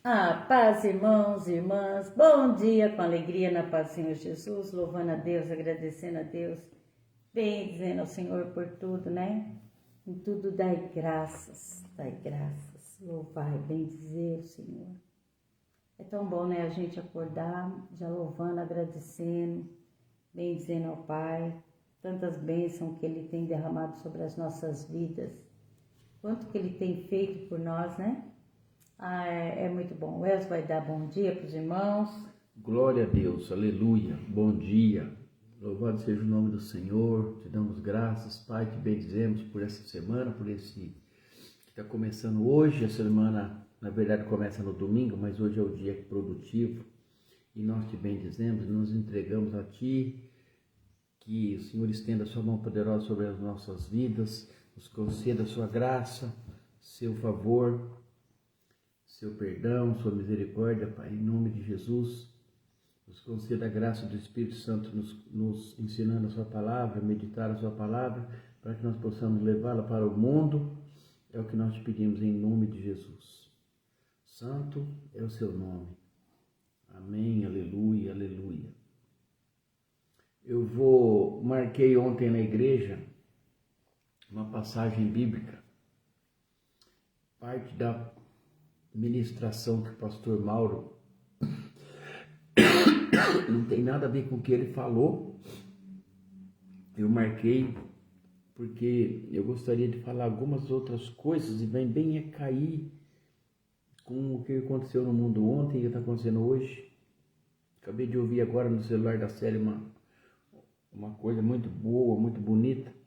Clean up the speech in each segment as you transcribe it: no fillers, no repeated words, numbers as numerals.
Paz, irmãos e irmãs, bom dia, com alegria na paz do Senhor Jesus, louvando a Deus, agradecendo a Deus, bendizendo ao Senhor por tudo, né? Em tudo dai graças, louvai, bendizer o Senhor. É tão bom, né, a gente acordar, já louvando, agradecendo, bendizendo ao Pai, tantas bênçãos que Ele tem derramado sobre as nossas vidas, quanto que Ele tem feito por nós, né? É muito bom. O Elcio vai dar bom dia para os irmãos. Glória a Deus, aleluia, bom dia. Louvado seja o nome do Senhor, te damos graças, Pai, te bendizemos por essa semana, por esse que está começando hoje. A semana, na verdade, começa no domingo, mas hoje é o dia produtivo e nós te bendizemos, nos entregamos a Ti, que o Senhor estenda a sua mão poderosa sobre as nossas vidas, nos conceda a sua graça, seu favor, seu perdão, sua misericórdia, Pai, em nome de Jesus. Nos conceda a graça do Espírito Santo nos ensinando a sua palavra, meditar a sua palavra, para que nós possamos levá-la para o mundo. É o que nós te pedimos em nome de Jesus. Santo é o seu nome. Amém, aleluia, aleluia. Marquei ontem na igreja uma passagem bíblica, parte da ministração que o pastor Mauro não tem nada a ver com o que ele falou. Eu marquei porque eu gostaria de falar algumas outras coisas e vem bem a cair com o que aconteceu no mundo ontem e o que está acontecendo hoje. Acabei de ouvir agora no celular da série uma coisa muito boa, muito bonita.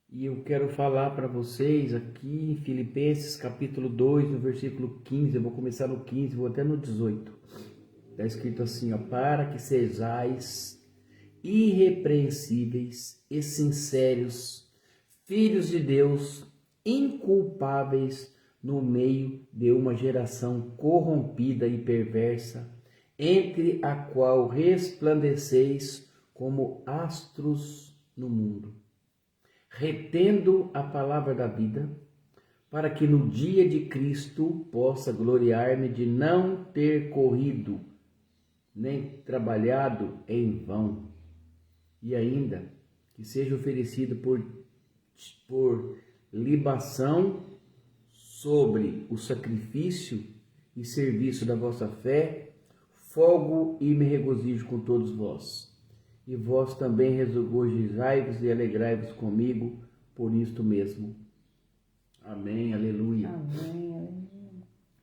E eu quero falar para vocês aqui em Filipenses capítulo 2, no versículo 15, eu vou começar no 15, vou até no 18. Está escrito assim, ó, para que sejais irrepreensíveis e sinceros, filhos de Deus, inculpáveis no meio de uma geração corrompida e perversa, entre a qual resplandeceis como astros no mundo, retendo a palavra da vida, para que no dia de Cristo possa gloriar-me de não ter corrido, nem trabalhado em vão, e ainda que seja oferecido por libação sobre o sacrifício e serviço da vossa fé, folgo e me regozijo com todos vós. E vós também regozijai-vos e alegrai-vos comigo por isto mesmo. Amém, aleluia. Amém, aleluia.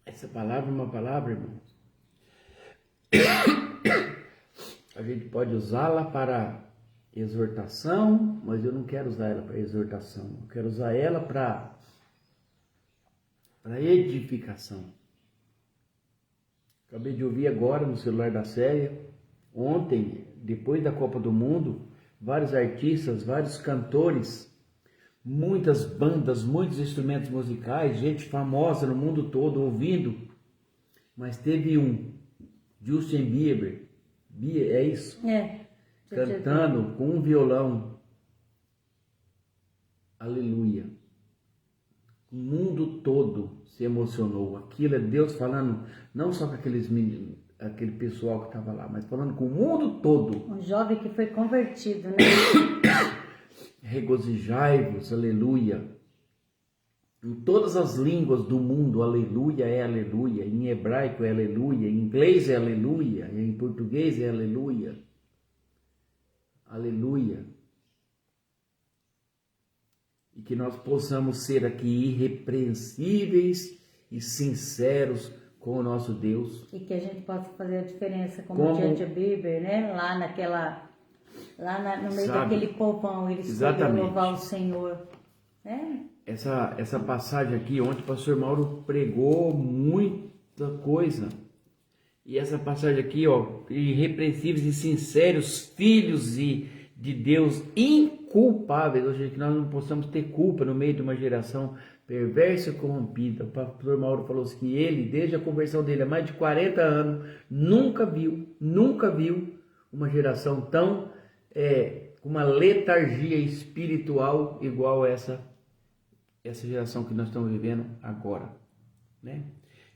Essa palavra é uma palavra, irmãos. A gente pode usá-la para exortação, mas eu não quero usar ela para exortação. Eu quero usar ela para edificação. Acabei de ouvir agora no celular da série, ontem, depois da Copa do Mundo, vários artistas, vários cantores, muitas bandas, muitos instrumentos musicais, gente famosa no mundo todo ouvindo, mas teve Justin Bieber, é isso? Cantando com um violão. Aleluia. O mundo todo se emocionou. Aquilo é Deus falando, não só com aqueles meninos, aquele pessoal que estava lá, mas falando com o mundo todo. Um jovem que foi convertido, né? Regozijai-vos, aleluia. Em todas as línguas do mundo, aleluia é aleluia. Em hebraico é aleluia, em inglês é aleluia, em português é aleluia. Aleluia. E que nós possamos ser aqui irrepreensíveis e sinceros com o nosso Deus. E que a gente possa fazer a diferença, como o Justin Bieber, né? No meio daquele povão, eles foram louvar o Senhor, né? Essa passagem aqui, ontem o pastor Mauro pregou muita coisa. E essa passagem aqui, ó, irrepreensíveis e sinceros, filhos de Deus, inculpáveis, ou seja, que nós não possamos ter culpa no meio de uma geração perversa e corrompida. O pastor Mauro falou assim que ele, desde a conversão dele há mais de 40 anos, nunca viu uma geração tão, com uma letargia espiritual igual essa geração que nós estamos vivendo agora, né?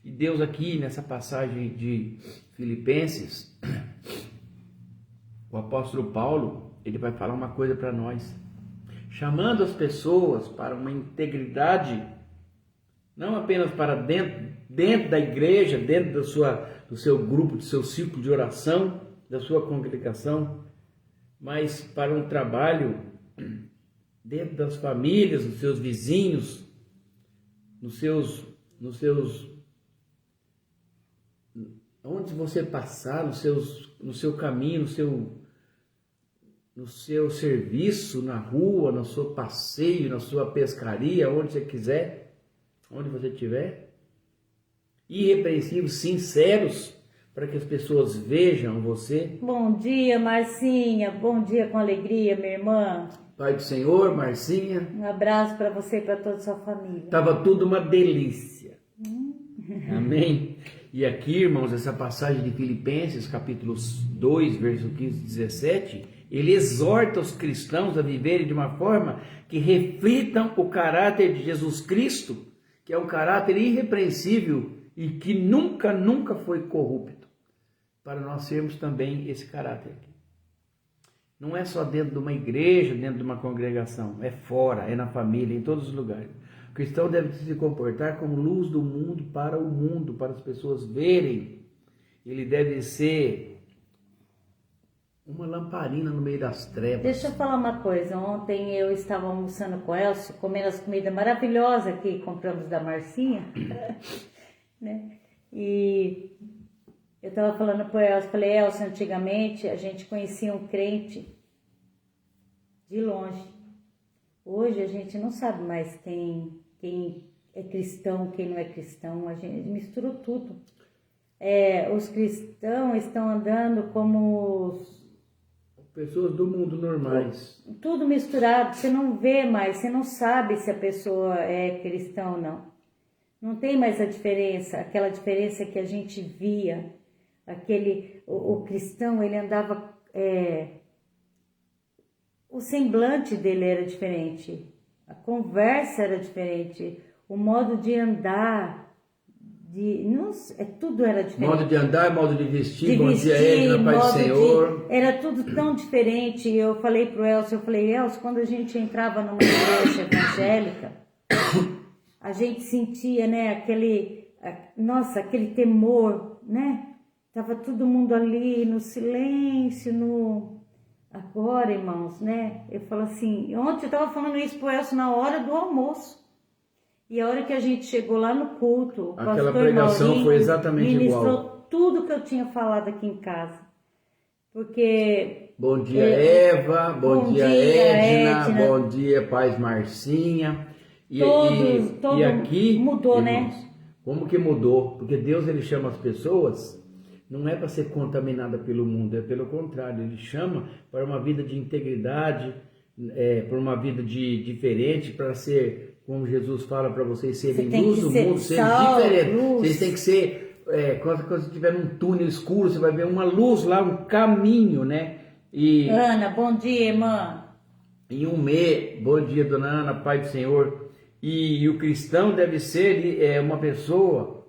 E Deus aqui, nessa passagem de Filipenses, o apóstolo Paulo, ele vai falar uma coisa para nós, chamando as pessoas para uma integridade, não apenas para dentro da igreja, dentro do seu grupo, do seu círculo de oração, da sua congregação, mas para um trabalho dentro das famílias, dos seus vizinhos, onde você passar, no seu caminho, no seu serviço, na rua, no seu passeio, na sua pescaria, onde você quiser, onde você estiver. Irrepreensíveis, sinceros, para que as pessoas vejam você. Bom dia, Marcinha. Bom dia com alegria, minha irmã. Pai do Senhor, Marcinha. Um abraço para você e para toda a sua família. Estava tudo uma delícia. Amém? E aqui, irmãos, essa passagem de Filipenses, capítulo 2, verso 15 e 17, ele exorta os cristãos a viverem de uma forma que reflitam o caráter de Jesus Cristo, que é um caráter irrepreensível e que nunca foi corrupto, para nós sermos também esse caráter aqui. Não é só dentro de uma igreja, dentro de uma congregação, é fora, é na família, em todos os lugares. O cristão deve se comportar como luz do mundo, para as pessoas verem. Ele deve ser uma lamparina no meio das trevas. Deixa eu falar uma coisa. Ontem eu estava almoçando com o Elcio, comendo as comidas maravilhosas que compramos da Marcinha, né? E eu estava falando para o Elcio, falei, Elcio, antigamente a gente conhecia um crente de longe. Hoje a gente não sabe mais quem é cristão, quem não é cristão, a gente misturou tudo. Os cristãos estão andando como pessoas do mundo normais. Tudo misturado, você não vê mais, você não sabe se a pessoa é cristã ou não. Não tem mais a diferença, aquela diferença que a gente via. O cristão, ele andava... o semblante dele era diferente, a conversa era diferente, o modo de andar, tudo era diferente. Modo de andar, modo de vestir, bom dia, Edna, Pai do Senhor. Era tudo tão diferente. Eu falei pro Elcio, Elcio, quando a gente entrava numa igreja evangélica, a gente sentia, né, aquele temor, né? Tava todo mundo ali no silêncio, Agora, irmãos, né? Eu falo assim, ontem eu tava falando isso pro Elcio na hora do almoço. E a hora que a gente chegou lá no culto, o aquela pregação Maurinho foi exatamente ministrou igual. Tudo que eu tinha falado aqui em casa. Porque... Bom dia, Eva. Bom dia, Edna. Bom dia, Paz Marcinha. E aqui mudou, irmãos, né? Como que mudou? Porque Deus, ele chama as pessoas, não é para ser contaminada pelo mundo, é pelo contrário, ele chama para uma vida de integridade, para uma vida diferente, para ser, como Jesus fala para vocês, serem luz do mundo, serem diferentes. Vocês têm que ser, quando você estiver num túnel escuro, você vai ver uma luz lá, um caminho, né? Ana, bom dia, irmã. Bom dia, dona Ana, Pai do Senhor. E o cristão deve ser uma pessoa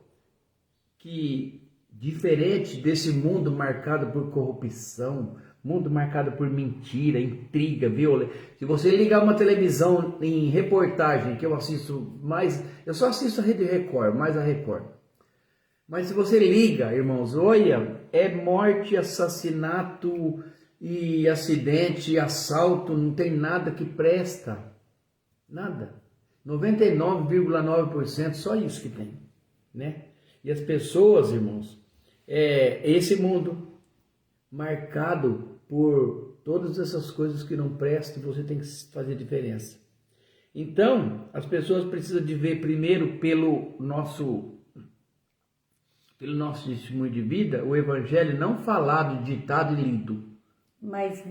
que, diferente desse mundo marcado por corrupção, mundo marcado por mentira, intriga, violência. Se você ligar uma televisão em reportagem, que eu assisto mais, eu só assisto a Rede Record, mais a Record. Mas se você liga, irmãos, olha, é morte, assassinato e acidente, assalto, não tem nada que presta. Nada. 99,9% só isso que tem, né? E as pessoas, irmãos, esse mundo marcado por todas essas coisas que não prestam, você tem que fazer diferença. Então, as pessoas precisam de ver primeiro pelo nosso testemunho de vida, o evangelho não falado, ditado e lido, mas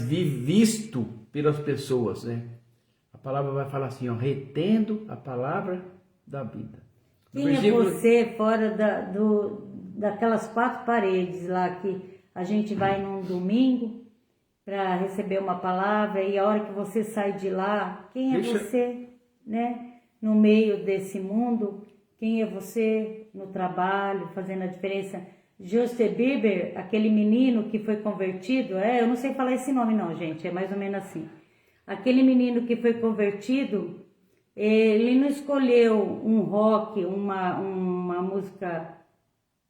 visto pelas pessoas, né? A palavra vai falar assim, retendo a palavra da vida. Quem é você fora daquelas 4 paredes lá que a gente vai num domingo para receber uma palavra e a hora que você sai de lá, quem é você, né? No meio desse mundo, quem é você no trabalho, fazendo a diferença. Justin Bieber, aquele menino que foi convertido, eu não sei falar esse nome não, gente, é mais ou menos assim. Aquele menino que foi convertido, ele não escolheu um rock, uma música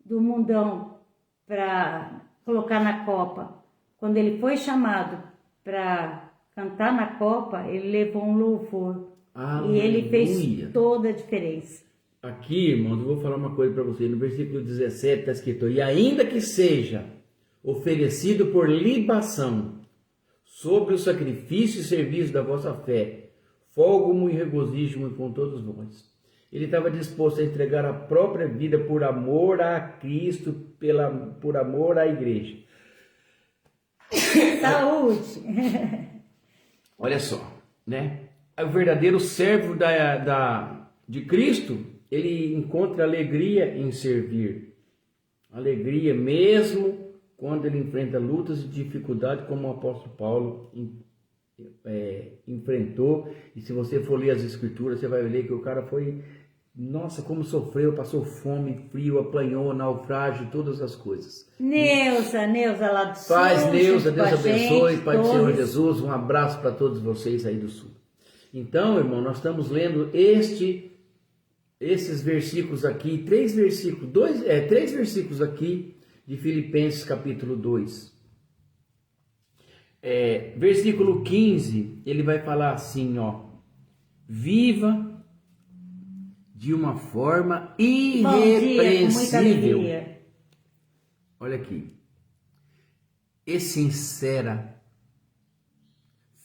do mundão para colocar na Copa. Quando ele foi chamado para cantar na Copa, ele levou um louvor. E ele fez toda a diferença. Aqui, irmãos, eu vou falar uma coisa para vocês. No versículo 17 está escrito: e ainda que seja oferecido por libação sobre o sacrifício e serviço da vossa fé, folgo-me e regozijo-me com todos vós. Ele estava disposto a entregar a própria vida por amor a Cristo, por amor à igreja. Saúde! Olha só, né? O verdadeiro servo de Cristo, ele encontra alegria em servir. Alegria mesmo quando ele enfrenta lutas e dificuldades, como o apóstolo Paulo enfrentou. E se você for ler as escrituras, você vai ver que o cara foi, nossa, como sofreu, passou fome, frio, apanhou, naufrágio, todas as coisas. Neuza lá do Sul. Paz, Neuza, Deus abençoe, Pai do Senhor Torres. Jesus, um abraço para todos vocês aí do Sul. Então, irmão, nós estamos lendo esses versículos aqui, três versículos aqui de Filipenses capítulo 2. Versículo 15, ele vai falar assim, ó: viva de uma forma irrepreensível. Com muita alegria. Olha aqui. E sincera,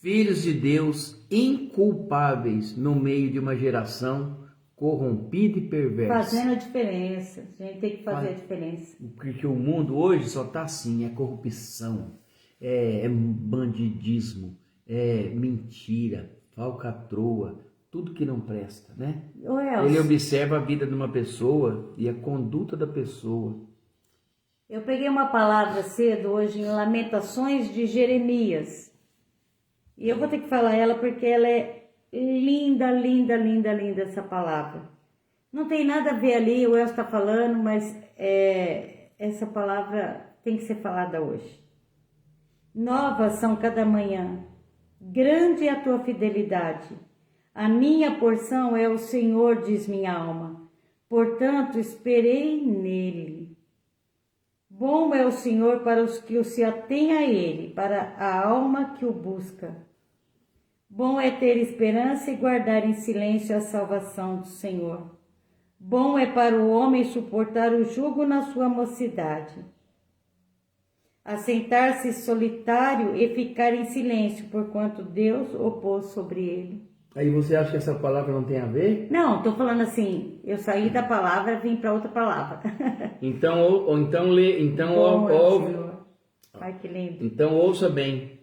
filhos de Deus inculpáveis no meio de uma geração corrompida e perversa. Fazendo a diferença. A gente tem que fazer a diferença. Porque o mundo hoje só está assim, é corrupção, é bandidismo, é mentira, falcatrua, tudo que não presta, né? Ele observa a vida de uma pessoa e a conduta da pessoa. Eu peguei uma palavra cedo hoje em Lamentações de Jeremias. E eu vou ter que falar ela porque ela é linda, linda, linda, linda essa palavra. Não tem nada a ver ali, o Elcio está falando, mas essa palavra tem que ser falada hoje. Novas são cada manhã, grande é a tua fidelidade. A minha porção é o Senhor, diz minha alma. Portanto, esperei nele. Bom é o Senhor para os que se atêm a ele, para a alma que o busca. Bom é ter esperança e guardar em silêncio a salvação do Senhor. Bom é para o homem suportar o jugo na sua mocidade. Assentar-se solitário e ficar em silêncio, porquanto Deus o pôs sobre ele. Aí você acha que essa palavra não tem a ver? Não, estou falando assim, eu saí da palavra e vim para outra palavra. Então ouve. Ai, que lindo. Então ouça bem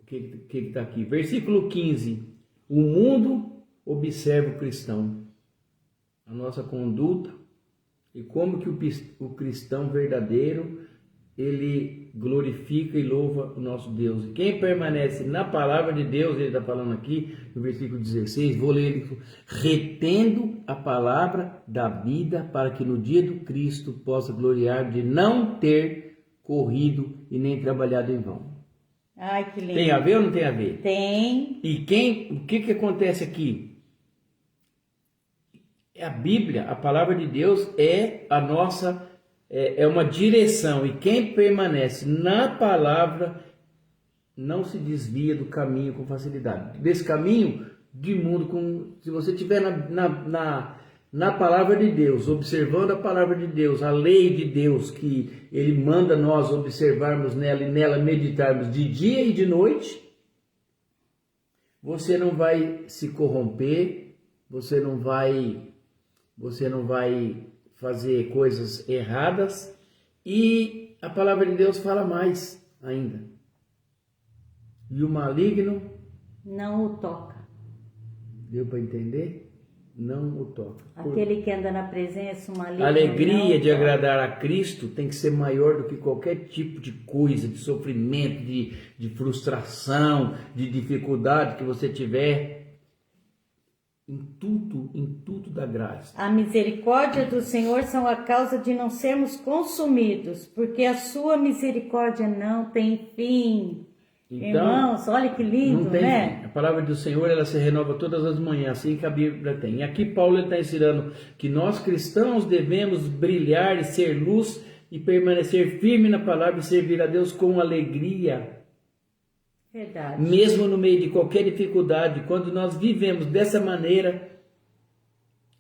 o que está aqui. Versículo 15. O mundo observa o cristão, a nossa conduta e como que o cristão verdadeiro, ele glorifica e louva o nosso Deus. E quem permanece na palavra de Deus, ele está falando aqui no versículo 16, vou ler ele: retendo a palavra da vida, para que no dia do Cristo possa gloriar de não ter corrido e nem trabalhado em vão. Ai, que lindo. Tem a ver ou não tem a ver? Tem. E o que acontece aqui? A Bíblia, a palavra de Deus é a nossa, é uma direção, e quem permanece na palavra não se desvia do caminho com facilidade. Desse caminho de mundo, se você estiver na palavra de Deus, observando a palavra de Deus, a lei de Deus, que Ele manda nós observarmos nela e nela meditarmos de dia e de noite, você não vai se corromper, você não vai fazer coisas erradas, e a palavra de Deus fala mais ainda. E o maligno não o toca. Deu para entender? Não o toca. Aquele que anda na presença, o maligno. A alegria de agradar a Cristo tem que ser maior do que qualquer tipo de coisa, de sofrimento, de frustração, de dificuldade que você tiver. em tudo da graça. A misericórdia do Senhor são a causa de não sermos consumidos, porque a sua misericórdia não tem fim. Então, irmãos, olha que lindo, não tem né? fim. A palavra do Senhor, ela se renova todas as manhãs, assim que a Bíblia tem. E aqui Paulo está ensinando que nós cristãos devemos brilhar e ser luz e permanecer firme na palavra e servir a Deus com alegria. Verdade. Mesmo no meio de qualquer dificuldade, quando nós vivemos dessa maneira,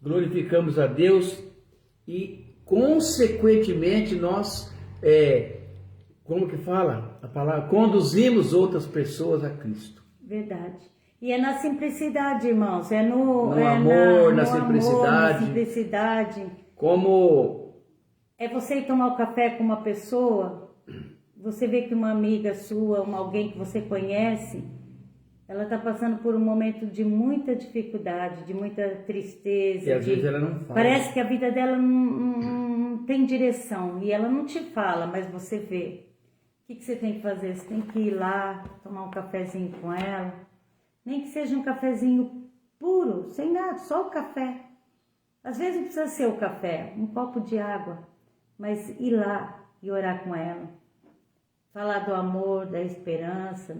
glorificamos a Deus e, consequentemente, nós, como que fala a palavra? Conduzimos outras pessoas a Cristo. Verdade. E é na simplicidade, irmãos. É no amor, na Amor, simplicidade. na simplicidade. Como É você ir tomar um café com uma pessoa, você vê que uma amiga sua, alguém que você conhece, ela está passando por um momento de muita dificuldade, de muita tristeza. e às vezes ela não fala. Parece que a vida dela não tem direção e ela não te fala, mas você vê. O que você tem que fazer? Você tem que ir lá, tomar um cafezinho com ela, nem que seja um cafezinho puro, sem nada, só o café. Às vezes não precisa ser o café, um copo de água, mas ir lá e orar com ela. Falar do amor, da esperança,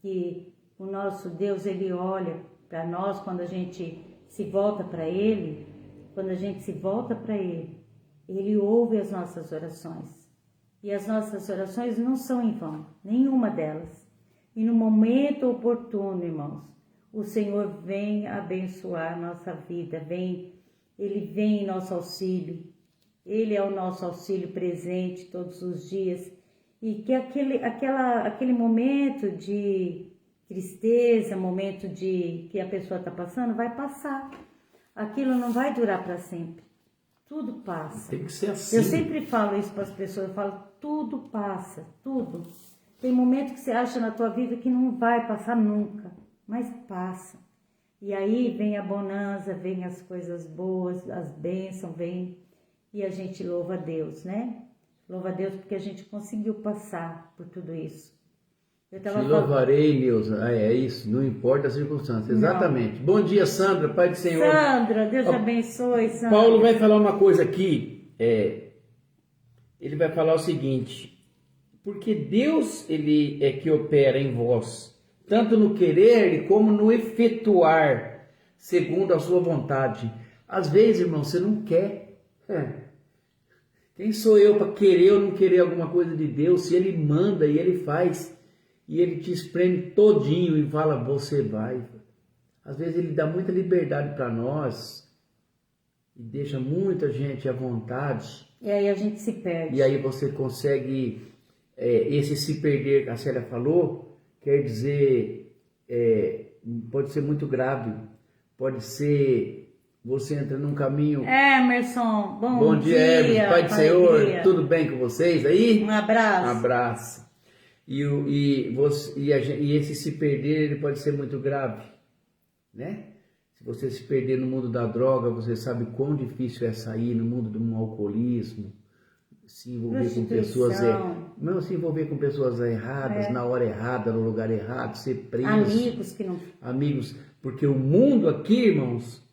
que o nosso Deus, Ele olha para nós quando a gente se volta para Ele, Ele ouve as nossas orações. E as nossas orações não são em vão, nenhuma delas. E no momento oportuno, irmãos, o Senhor vem abençoar a nossa vida, Ele vem em nosso auxílio. Ele é o nosso auxílio presente todos os dias. E que aquele momento de tristeza, momento que a pessoa está passando, vai passar. Aquilo não vai durar para sempre. Tudo passa. Tem que ser assim. Eu sempre falo isso para as pessoas, eu falo, tudo passa, tudo. Tem momento que você acha na tua vida que não vai passar nunca, mas passa. E aí vem a bonança, vem as coisas boas, as bênçãos, vem e a gente louva a Deus, né? Louva a Deus porque a gente conseguiu passar por tudo isso. Te louvarei, Neuza. É isso, não importa a circunstância. Exatamente. Bom dia, Sandra, Pai do Senhor. Sandra, Deus te abençoe, Sandra. Paulo vai falar uma coisa aqui. Ele vai falar o seguinte: porque Deus, Ele é que opera em vós, tanto no querer como no efetuar, segundo a sua vontade. Às vezes, irmão, você não quer. Quem sou eu para querer ou não querer alguma coisa de Deus? Se Ele manda e Ele faz, e Ele te espreme todinho e fala, você vai. Às vezes Ele dá muita liberdade para nós e deixa muita gente à vontade. E aí a gente se perde. E aí você consegue, esse se perder, a Célia falou, quer dizer, pode ser muito grave, pode ser... Você entra num caminho... Emerson, bom dia, Emerson, Pai do Senhor, tudo bem com vocês aí? Um abraço. Um abraço. E esse se perder, ele pode ser muito grave, né? Se você se perder no mundo da droga, você sabe quão difícil é sair no mundo do alcoolismo, se envolver com pessoas... Não, se envolver com pessoas erradas, na hora errada, no lugar errado, ser preso. Amigos que não... Amigos, porque o mundo aqui, irmãos...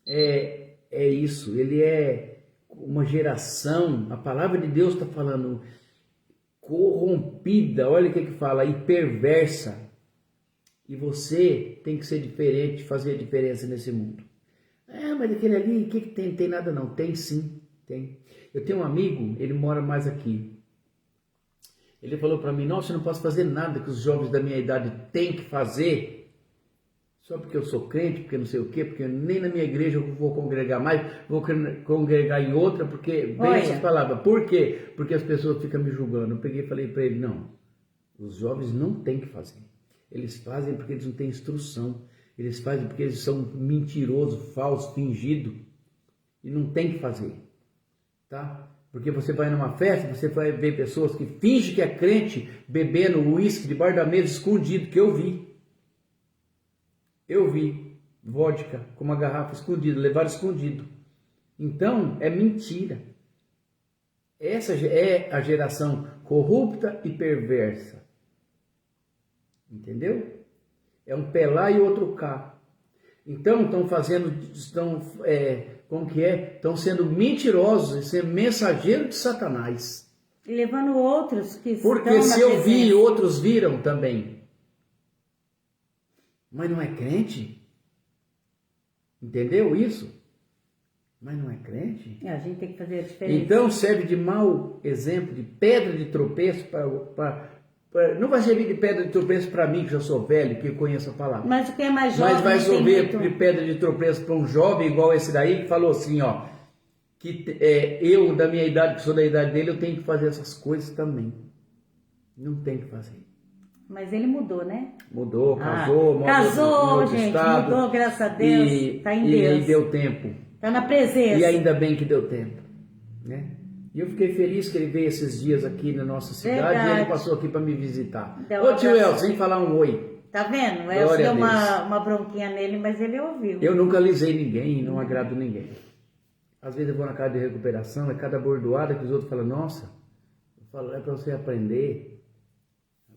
É isso, ele é uma geração, a palavra de Deus está falando, corrompida, olha o que fala, e perversa. E você tem que ser diferente, fazer a diferença nesse mundo. Mas aquele ali, o que tem? Tem nada não. Tem sim, tem. Eu tenho um amigo, ele mora mais aqui. Ele falou para mim, nossa, eu não posso fazer nada que os jovens da minha idade têm que fazer. Só porque eu sou crente, porque não sei o quê, porque nem na minha igreja eu vou congregar mais, vou congregar em outra, porque vem essas palavras. Por quê? Porque as pessoas ficam me julgando. Eu peguei e falei para ele, não, os jovens não têm que fazer. Eles fazem porque eles não têm instrução. Eles fazem porque eles são mentirosos, falsos, fingidos. E não tem que fazer. Tá? Porque você vai numa festa, você vai ver pessoas que fingem que é crente, bebendo uísque debaixo da mesa escondido, que eu vi. Eu vi vodka com uma garrafa escondida, levaram escondido. Então, é mentira. Essa é a geração corrupta e perversa. Entendeu? É um pé lá e outro cá. Então estão sendo mentirosos e sendo mensageiros de Satanás. E levando outros que Porque estão na se eu vi, presença. outros viram também. Mas não é crente? Entendeu isso? Mas não é crente? A gente tem que fazer a diferença. Então serve de mau exemplo, de pedra de tropeço não vai servir de pedra de tropeço para mim, que já sou velho, que eu conheço a palavra. Mas o que é mais jovem... Mas vai não tem servir muito- de pedra de tropeço para um jovem igual esse daí, que falou assim, ó, que eu, da minha idade, que sou da idade dele, eu tenho que fazer essas coisas também. Não tem que fazer. Mas ele mudou, né? Mudou, casou, morou Casou, em outro gente, estado, mudou, graças a Deus. Tá em e Deus. deu tempo. Tá na presença. E ainda bem que deu tempo, né? E eu fiquei feliz que ele veio esses dias aqui na nossa cidade. Verdade. E ele passou aqui para me visitar. Deu um Ô tio abraço. Elcio, sem falar um oi. Tá vendo? Glória Eu dei a uma bronquinha nele, mas ele ouviu. Eu nunca alisei ninguém e não agrado ninguém. Às vezes eu vou na casa de recuperação, é cada bordoada que os outros falam, nossa, eu falo, é para você aprender.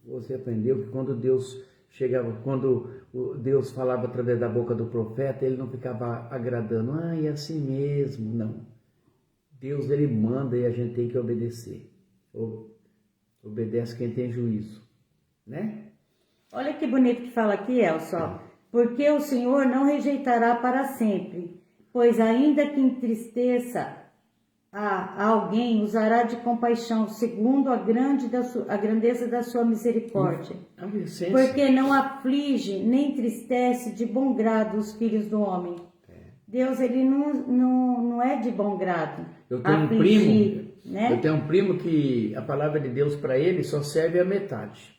Você aprendeu que quando Deus falava através da boca do profeta, ele não ficava agradando, é assim mesmo, não. Deus, ele manda e a gente tem que obedecer. Obedece quem tem juízo, né? Olha que bonito que fala aqui, Elson. Porque o Senhor não rejeitará para sempre, pois ainda que entristeça a alguém, usará de compaixão, segundo a grandeza da sua misericórdia. Porque não aflige nem entristece de bom grado os filhos do homem. Deus, ele não é de bom grado. Eu tenho um primo que a palavra de Deus para ele só serve a metade.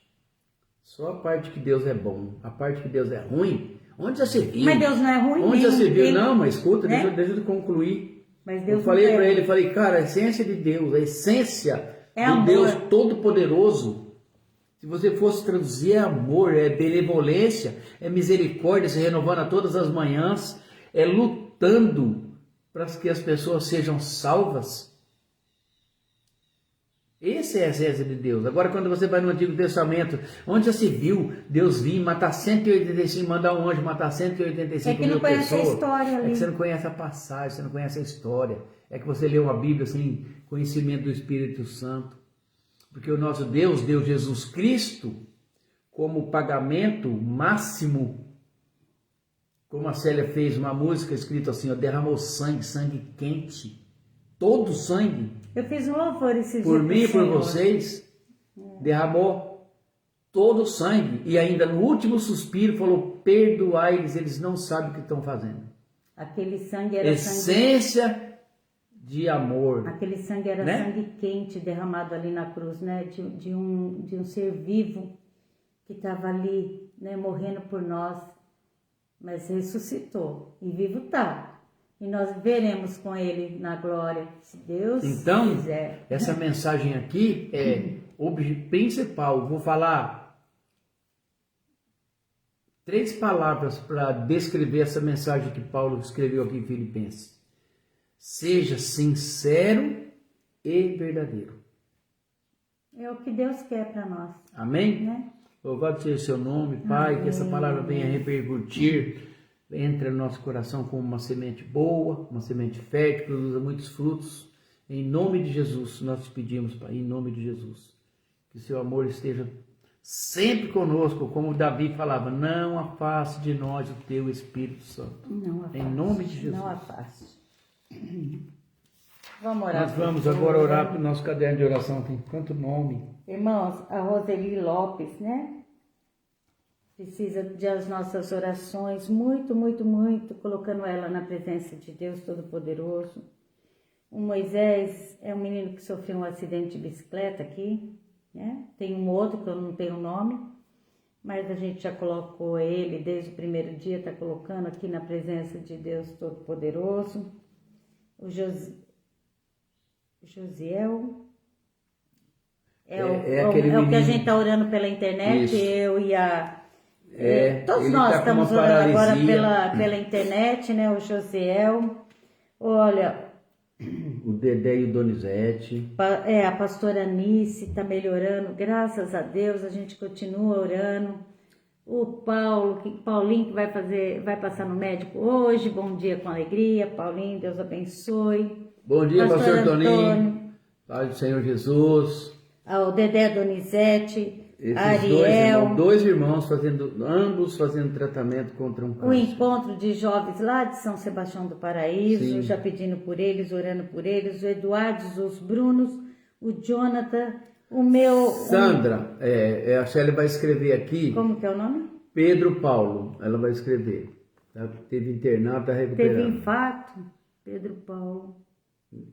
Só a parte que Deus é bom, a parte que Deus é ruim. Onde já se viu? Mas Deus não é ruim. Onde já se viu? Não, mas escuta, né? deixa eu concluir. Mas Deus eu falei para ele, falei, cara, a essência de Deus, a essência é de amor. Deus Todo-Poderoso, se você fosse traduzir, é amor, é benevolência, é misericórdia, se renovando a todas as manhãs, é lutando para que as pessoas sejam salvas. Essa é a essência de Deus. Agora, quando você vai no Antigo Testamento, onde já se viu Deus vir matar 185, mandar um anjo matar 185 mil pessoas? É que não conhece a história ali. É que você não conhece a passagem, você não conhece a história. É que você leu a Bíblia sem conhecimento do Espírito Santo. Porque o nosso Deus deu Jesus Cristo como pagamento máximo. Como a Célia fez uma música escrita assim, ó, derramou sangue, sangue quente. Todo sangue. Eu fiz um louvor esses dias. Por mim e por vocês, derramou todo o sangue. E ainda no último suspiro falou, perdoai-lhes, eles não sabem o que estão fazendo. Aquele sangue era essência de amor. Aquele sangue era sangue quente derramado ali na cruz, né? De um ser vivo que estava ali, né? Morrendo por nós. Mas ressuscitou. E vivo está. E nós veremos com ele na glória, se Deus quiser. Então, essa mensagem aqui é o principal. Vou falar 3 palavras para descrever essa mensagem que Paulo escreveu aqui em Filipenses. Seja sincero e verdadeiro. É o que Deus quer para nós. Amém? Né? Louvado seja o seu nome, Pai, Amém. que essa palavra venha repercutir. Entra no nosso coração como uma semente boa, uma semente fértil, produza muitos frutos. Em nome de Jesus, nós te pedimos, Pai, em nome de Jesus. Que seu amor esteja sempre conosco, como Davi falava, não afaste de nós o teu Espírito Santo. Não afaste. Em nome de Jesus. Não afaste. Vamos orar. Nós vamos agora orar para o nosso caderno de oração. Tem quanto nome? Irmãos, a Roseli Lopes, né? Precisa das nossas orações, muito, muito, muito, colocando ela na presença de Deus Todo-Poderoso. O Moisés é um menino que sofreu um acidente de bicicleta aqui, né? Tem um outro que eu não tenho o nome, mas a gente já colocou ele desde o primeiro dia, está colocando aqui na presença de Deus Todo-Poderoso. O Josiel... É o que a gente está orando pela internet, isso. Eu e a... todos nós estamos orando agora pela internet, né? O Josiel, olha... O Dedé e o Donizete. A pastora Anice está melhorando, graças a Deus, a gente continua orando. o Paulinho que vai passar no médico hoje. Bom dia com alegria, Paulinho, Deus abençoe. Bom dia, Pastor Toninho. Antônio. Paz do Senhor Jesus. O Dedé Donizete, Esses Ariel. dois irmãos ambos fazendo tratamento contra um câncer. O encontro de jovens lá de São Sebastião do Paraíso, Sim. já pedindo por eles, orando por eles. O Eduardo, os Brunos, o Jonathan, o meu... Sandra, a Shelly vai escrever aqui. Como que é o nome? Pedro Paulo, ela vai escrever. Teve internado, está recuperando. Teve infarto, Pedro Paulo.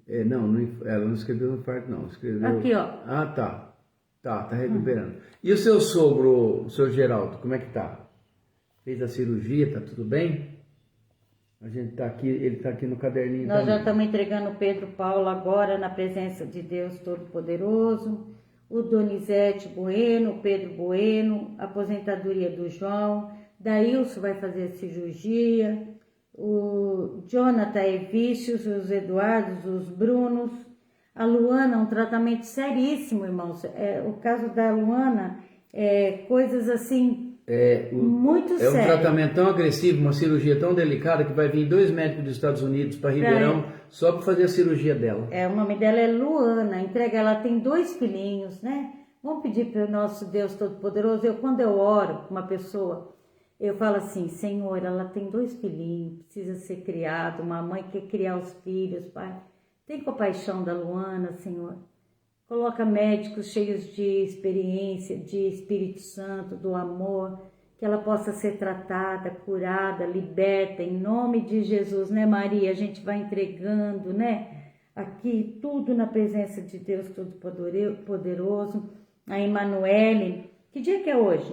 Ela não escreveu infarto, não. Escreveu... Aqui, ó. Ah, tá. Tá recuperando. E o seu sogro, o seu Geraldo, como é que tá? Fez a cirurgia, tá tudo bem? A gente tá aqui, ele tá aqui no caderninho. Nós também. já estamos entregando o Pedro Paulo agora na presença de Deus Todo-Poderoso. O Donizete Bueno, o Pedro Bueno, a aposentadoria do João. Daílson vai fazer a cirurgia. O Jonathan Evícios, os Eduardos, os Brunos. A Luana, um tratamento seríssimo, irmãos. O caso da Luana coisas assim, muito É um sérias. tratamento tão agressivo, uma cirurgia tão delicada que vai vir 2 médicos dos Estados Unidos para Ribeirão só para fazer a cirurgia dela. O nome dela é Luana, ela tem 2 filhinhos, né? Vamos pedir para o nosso Deus Todo-Poderoso. Quando eu oro com uma pessoa, eu falo assim, Senhor, ela tem 2 filhinhos, precisa ser criado, uma mãe quer criar os filhos, Pai. Tem compaixão da Luana, Senhor. Coloca médicos cheios de experiência, de Espírito Santo, do amor, que ela possa ser tratada, curada, liberta, em nome de Jesus, né, Maria? A gente vai entregando, né? Aqui, tudo na presença de Deus Todo-Poderoso. A Emanuele. Que dia que é hoje?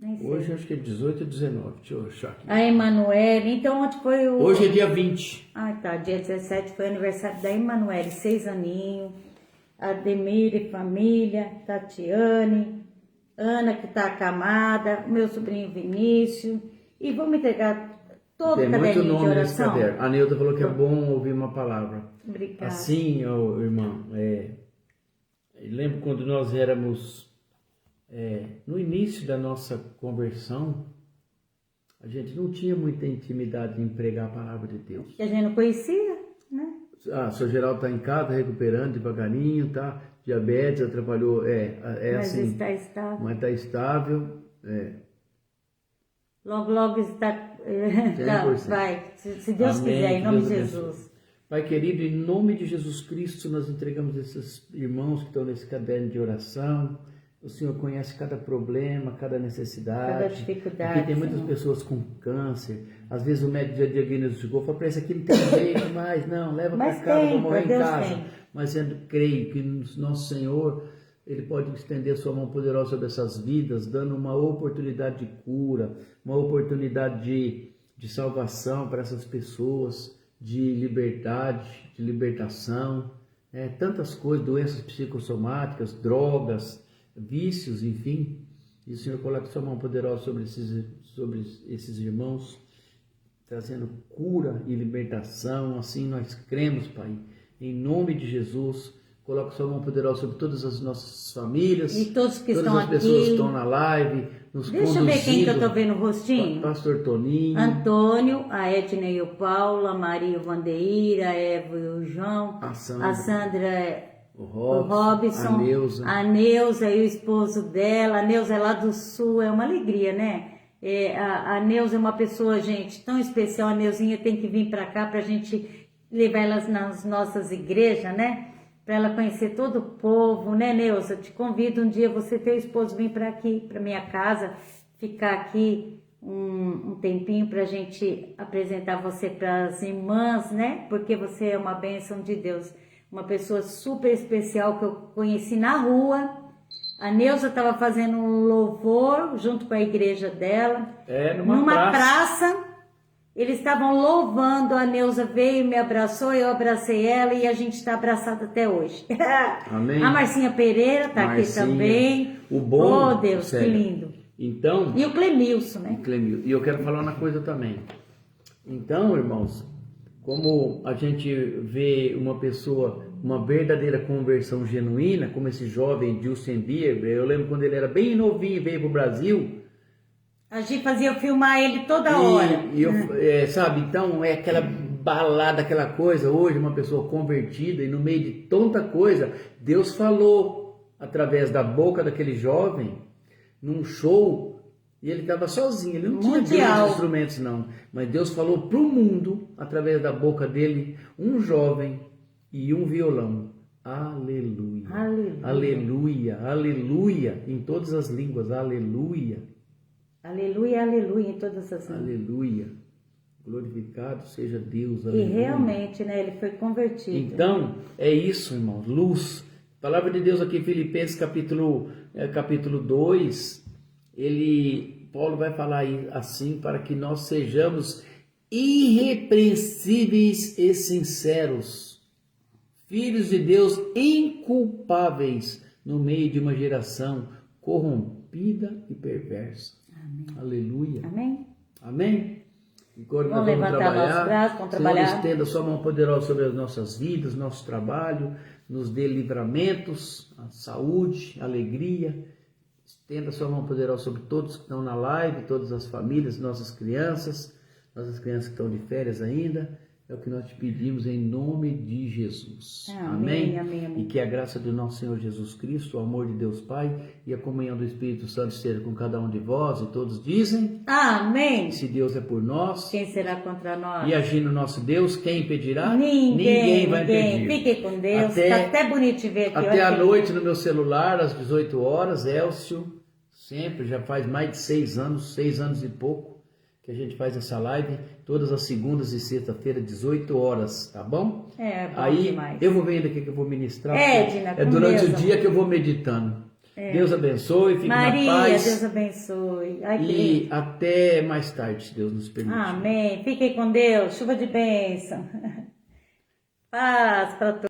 Nem sei. Hoje acho que é 18 e 19, deixa eu achar aqui. A Emanuele, então ontem foi o... Hoje é dia 20. Ah, tá, dia 17 foi o aniversário da Emanuele, 6 aninhos. Ademir e família, Tatiane, Ana que tá acamada, meu sobrinho Vinícius. E vamos entregar todo o Tem caderninho muito de nome nesse oração. caderno. A Neuda falou que é bom ouvir uma palavra. Obrigada. Assim, irmão, lembro quando nós éramos no início da nossa conversão, a gente não tinha muita intimidade em pregar a palavra de Deus. Que a gente não conhecia, né? O seu Geraldo está em casa, recuperando devagarinho, tá? Diabetes, atrapalhou, Mas assim, está estável. mas está estável, Logo está... 100%. vai, se Deus Amém, quiser, em que nome de Deus abençoe. Jesus. Pai querido, em nome de Jesus Cristo, nós entregamos esses irmãos que estão nesse caderno de oração. O Senhor conhece cada problema, cada necessidade. Cada dificuldade, Aqui tem muitas Senhor. pessoas com câncer. Às vezes o médico já diagnosticou, fala para esse aqui não tem jeito mais, não, leva para Mas casa, tem, vou morrer em Deus casa. tem. Mas eu creio que nosso Senhor, Ele pode estender sua mão poderosa sobre essas vidas, dando uma oportunidade de cura, uma oportunidade de salvação para essas pessoas, de liberdade, de libertação, tantas coisas, doenças psicossomáticas, drogas, vícios, enfim. E o Senhor coloca sua mão poderosa sobre esses irmãos, trazendo cura e libertação. Assim nós cremos, Pai, em nome de Jesus. Coloca sua mão poderosa sobre todas as nossas famílias, E todos que todas estão as pessoas aqui. que estão na live, nos Deixa eu ver quem que eu conduzindo. tô vendo o rostinho. Pastor Toninho, Antônio, a Edna e o Paulo, a Maria e o Vandeir, a Eva e o João, a Sandra, a Sandra, o o Robson, a Neuza. e o esposo dela. A Neuza é lá do Sul, é uma alegria, né? A Neuza é uma pessoa, gente, tão especial. A Neuzinha tem que vir para cá para a gente levar elas nas nossas igrejas, né? Para ela conhecer todo o povo, né, Neuza? Te convido um dia, você e teu esposo, vir para aqui, para minha casa, ficar aqui um tempinho para a gente apresentar você para as irmãs, né? Porque você é uma bênção de Deus, uma pessoa super especial que eu conheci na rua. A Neuza estava fazendo um louvor junto com a igreja dela, numa praça. Eles estavam louvando, a Neuza veio, me abraçou, eu abracei ela e a gente está abraçado até hoje. Amém. A Marcinha Pereira está aqui também. O bom, Oh, Deus, sério. que lindo. Então, E o Clemilson, né? E eu quero falar uma coisa também. Então, irmãos, como a gente vê uma pessoa, uma verdadeira conversão genuína, como esse jovem Justin Bieber, eu lembro quando ele era bem novinho, veio para o Brasil, A gente fazia eu filmar ele toda hora. Sabe, então é aquela balada, aquela coisa. Hoje uma pessoa convertida e no meio de tanta coisa, Deus falou através da boca daquele jovem num show e ele estava sozinho, ele não tinha grandes instrumentos não, mas Deus falou para o mundo através da boca dele, um jovem e um violão. Aleluia, aleluia, aleluia, aleluia, em todas as línguas, aleluia. Aleluia, aleluia, em todas as línguas. Aleluia. Glorificado seja Deus. Aleluia. E realmente, né, ele foi convertido. Então, é isso, irmãos. Luz. A palavra de Deus aqui em Filipenses capítulo 2, Paulo vai falar aí assim, para que nós sejamos irrepreensíveis e sinceros, filhos de Deus inculpáveis no meio de uma geração corrompida e perversa. Amém. Aleluia. Amém. Amém. Agora vamos nós vamos trabalhar. Nossos braços, vamos Senhor, trabalhar. estenda sua mão poderosa sobre as nossas vidas, nosso trabalho, nos dê livramentos, a saúde, a alegria. Estenda sua mão poderosa sobre todos que estão na live, todas as famílias, nossas crianças que estão de férias ainda. É o que nós te pedimos em nome de Jesus. Amém, amém, amém. E que a graça do nosso Senhor Jesus Cristo, o amor de Deus Pai e a comunhão do Espírito Santo esteja com cada um de vós. E todos dizem: amém. Se Deus é por nós, quem será contra nós? E agindo nosso Deus, quem impedirá? Ninguém vai impedir. Fiquem com Deus. Está até bonito de ver aqui. Até a noite no meu celular, às 18 horas, Elcio, sempre, já faz mais de 6 anos e pouco, que a gente faz essa live, todas as segundas e sexta-feira, 18 horas, tá bom? Bom aí, demais. Eu vou vendo aqui que eu vou ministrar. Edna, durante Deus, o dia que eu vou meditando. Deus abençoe, fique Maria, na paz. Deus abençoe. E até mais tarde, se Deus nos permitir. Amém. Fiquem com Deus. Chuva de bênção. Paz para todos.